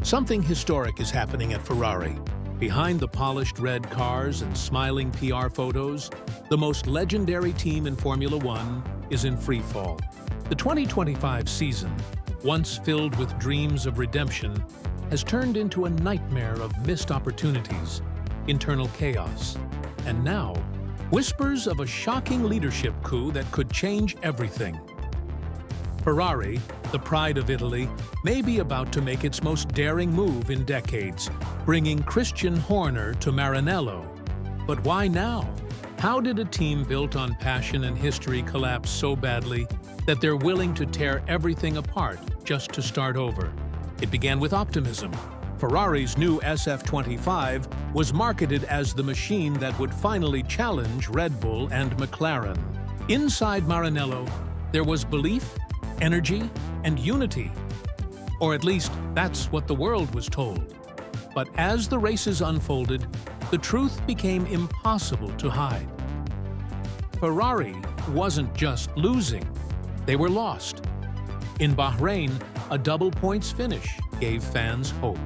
Something historic is happening at Ferrari. Behind the polished red cars and smiling PR photos, the most legendary team in Formula One is in free fall. The 2025 season, once filled with dreams of redemption, has turned into a nightmare of missed opportunities, internal chaos, and now, whispers of a shocking leadership coup that could change everything. Ferrari, the pride of Italy, may be about to make its most daring move in decades, bringing Christian Horner to Maranello. But why now? How did a team built on passion and history collapse so badly that they're willing to tear everything apart just to start over? It began with optimism. Ferrari's new SF25 was marketed as the machine that would finally challenge Red Bull and McLaren. Inside Maranello, there was belief, energy, and unity. Or at least, that's what the world was told. But as the races unfolded, the truth became impossible to hide. Ferrari wasn't just losing, they were lost. In Bahrain, a double points finish gave fans hope.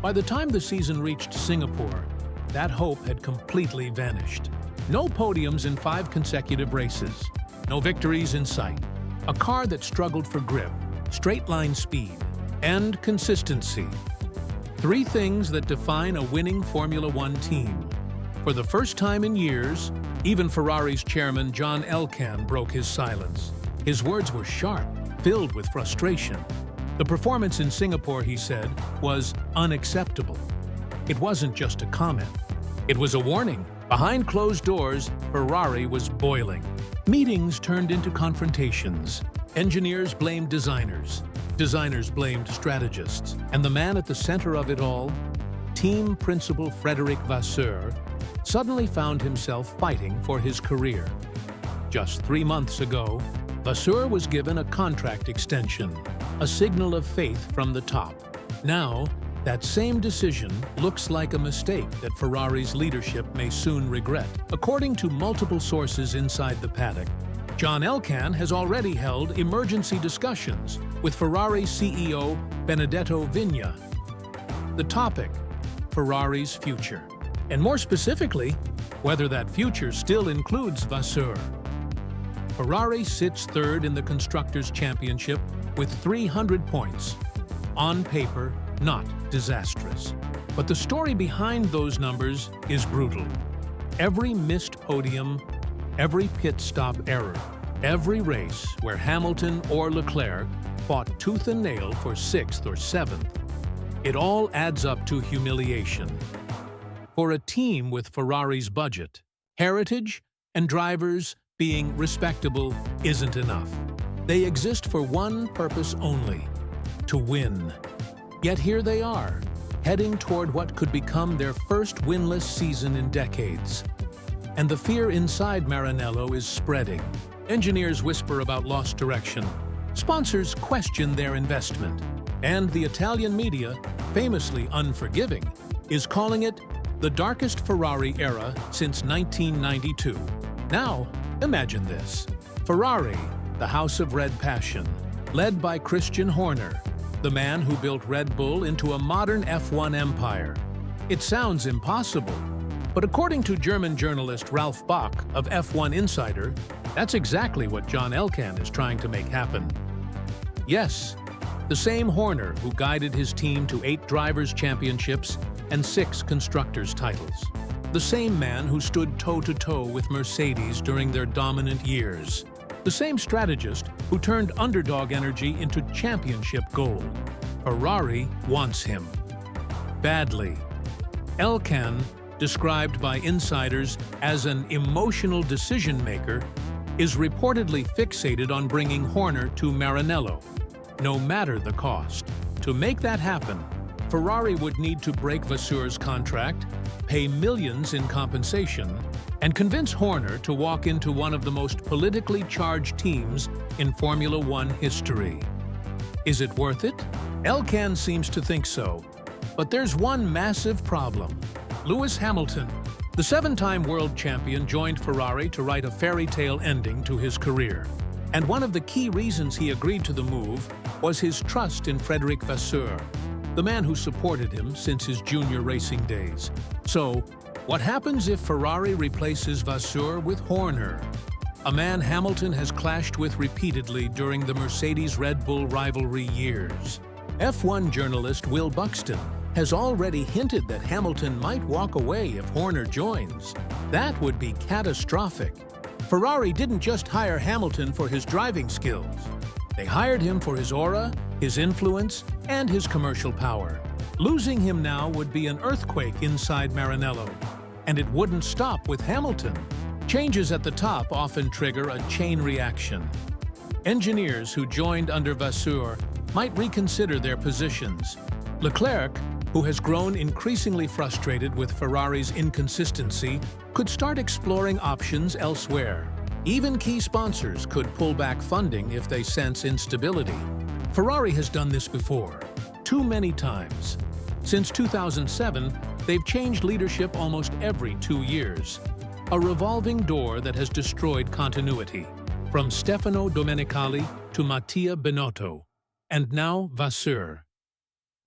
By the time the season reached Singapore, that hope had completely vanished. No podiums in 5 consecutive races, no victories in sight. A car that struggled for grip, straight-line speed, and consistency. 3 things that define a winning Formula One team. For the first time in years, even Ferrari's chairman John Elkann broke his silence. His words were sharp, filled with frustration. The performance in Singapore, he said, was unacceptable. It wasn't just a comment. It was a warning. Behind closed doors, Ferrari was boiling. Meetings turned into confrontations. Engineers blamed designers. Designers blamed strategists. And the man at the center of it all, team principal Frédéric Vasseur, suddenly found himself fighting for his career. Just 3 months ago, Vasseur was given a contract extension, a signal of faith from the top. Now, that same decision looks like a mistake that Ferrari's leadership may soon regret. According to multiple sources inside the paddock, John Elkann has already held emergency discussions with Ferrari CEO Benedetto Vigna. The topic: Ferrari's future. And more specifically, whether that future still includes Vasseur. Ferrari sits third in the Constructors' Championship with 300 points. On paper, not disastrous. But the story behind those numbers is brutal. Every missed podium, every pit stop error, every race where Hamilton or Leclerc fought tooth and nail for 6th or 7th, it all adds up to humiliation. For a team with Ferrari's budget, heritage, and drivers being respectable isn't enough. They exist for one purpose only: to win. Yet here they are, heading toward what could become their first winless season in decades. And the fear inside Maranello is spreading. Engineers whisper about lost direction. Sponsors question their investment. And the Italian media, famously unforgiving, is calling it the darkest Ferrari era since 1992. Now, imagine this. Ferrari, the house of red passion, led by Christian Horner, the man who built Red Bull into a modern F1 empire. It sounds impossible, but according to German journalist Ralf Bach of F1 Insider, that's exactly what John Elkann is trying to make happen. Yes, the same Horner who guided his team to 8 drivers' championships and 6 constructors' titles. The same man who stood toe-to-toe with Mercedes during their dominant years. The same strategist who turned underdog energy into championship gold. Ferrari wants him. Badly. Elkann, described by insiders as an emotional decision-maker, is reportedly fixated on bringing Horner to Maranello, no matter the cost. To make that happen, Ferrari would need to break Vasseur's contract, pay millions in compensation, and convince Horner to walk into one of the most politically charged teams in Formula One history. Is it worth it? Elkann seems to think so. But there's one massive problem. Lewis Hamilton, the 7-time world champion, joined Ferrari to write a fairy tale ending to his career. And one of the key reasons he agreed to the move was his trust in Frédéric Vasseur. the man who supported him since his junior racing days. So, what happens if Ferrari replaces Vasseur with Horner? A man Hamilton has clashed with repeatedly during the Mercedes-Red Bull rivalry years. F1 journalist Will Buxton has already hinted that Hamilton might walk away if Horner joins. That would be catastrophic. Ferrari didn't just hire Hamilton for his driving skills. They hired him for his aura, his influence, and his commercial power. Losing him now would be an earthquake inside Maranello. And it wouldn't stop with Hamilton. Changes at the top often trigger a chain reaction. Engineers who joined under Vasseur might reconsider their positions. Leclerc, who has grown increasingly frustrated with Ferrari's inconsistency, could start exploring options elsewhere. Even key sponsors could pull back funding if they sense instability. Ferrari has done this before, too many times. Since 2007, they've changed leadership almost every 2 years. A revolving door that has destroyed continuity, from Stefano Domenicali to Mattia Binotto, and now Vasseur.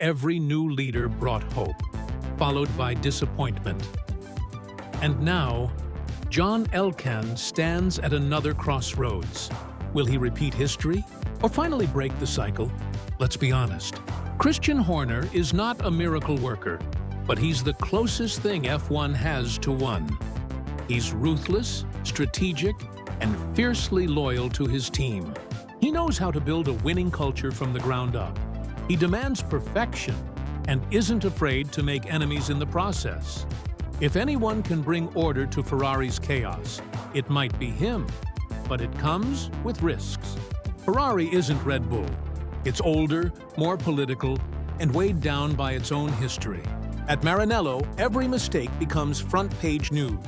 Every new leader brought hope, followed by disappointment. And now, John Elkann stands at another crossroads. Will he repeat history or finally break the cycle? Let's be honest. Christian Horner is not a miracle worker, but he's the closest thing F1 has to one. He's ruthless, strategic, and fiercely loyal to his team. He knows how to build a winning culture from the ground up. He demands perfection and isn't afraid to make enemies in the process. If anyone can bring order to Ferrari's chaos, it might be him, but it comes with risks. Ferrari isn't Red Bull. It's older, more political, and weighed down by its own history. At Maranello, every mistake becomes front-page news.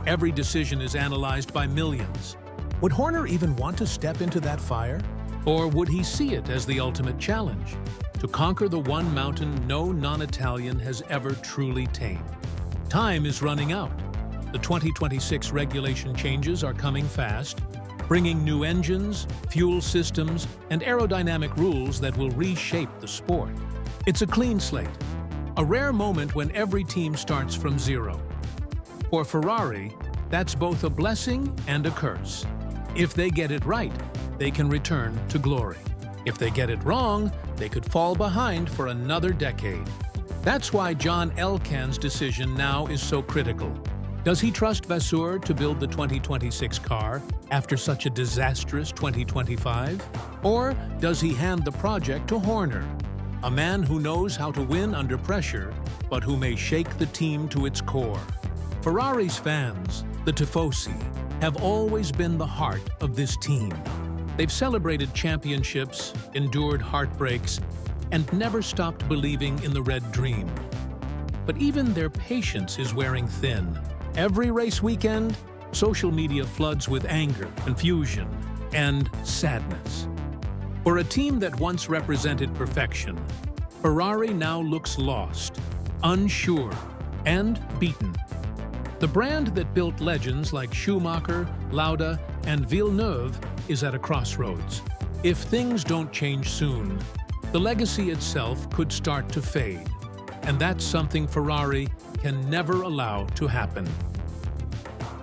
Every decision is analyzed by millions. Would Horner even want to step into that fire? Or would he see it as the ultimate challenge? To conquer the one mountain no non-Italian has ever truly tamed. Time is running out. The 2026 regulation changes are coming fast, bringing new engines, fuel systems, and aerodynamic rules that will reshape the sport. It's a clean slate, a rare moment when every team starts from zero. For Ferrari, that's both a blessing and a curse. If they get it right, they can return to glory. If they get it wrong, they could fall behind for another decade. That's why John Elkann's decision now is so critical. Does he trust Vasseur to build the 2026 car after such a disastrous 2025? Or does he hand the project to Horner, a man who knows how to win under pressure, but who may shake the team to its core? Ferrari's fans, the Tifosi, have always been the heart of this team. They've celebrated championships, endured heartbreaks, and never stopped believing in the red dream. But even their patience is wearing thin. Every race weekend, social media floods with anger, confusion, and sadness. For a team that once represented perfection, Ferrari now looks lost, unsure, and beaten. The brand that built legends like Schumacher, Lauda, and Villeneuve is at a crossroads. If things don't change soon, the legacy itself could start to fade, and that's something Ferrari can never allow to happen.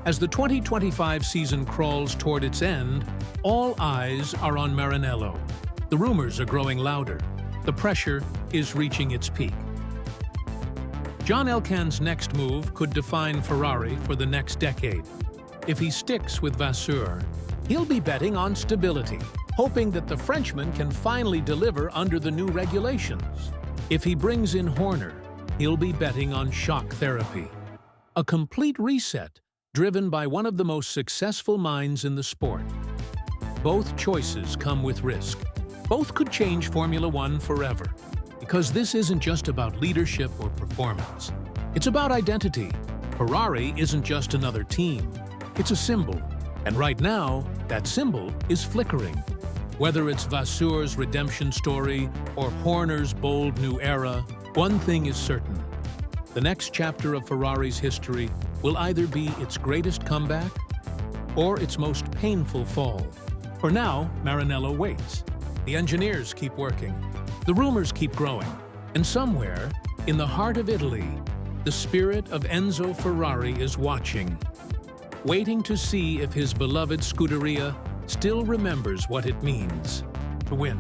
As the 2025 season crawls toward its end, all eyes are on Maranello. The rumors are growing louder. The pressure is reaching its peak. John Elkann's next move could define Ferrari for the next decade. If he sticks with Vasseur, he'll be betting on stability, hoping that the Frenchman can finally deliver under the new regulations. If he brings in Horner, he'll be betting on shock therapy. A complete reset driven by one of the most successful minds in the sport. Both choices come with risk. Both could change Formula One forever. Because this isn't just about leadership or performance. It's about identity. Ferrari isn't just another team. It's a symbol. And right now, that symbol is flickering. Whether it's Vasseur's redemption story or Horner's bold new era, one thing is certain. The next chapter of Ferrari's history will either be its greatest comeback or its most painful fall. For now, Maranello waits. The engineers keep working. The rumors keep growing. And somewhere, in the heart of Italy, the spirit of Enzo Ferrari is watching, waiting to see if his beloved Scuderia still remembers what it means to win.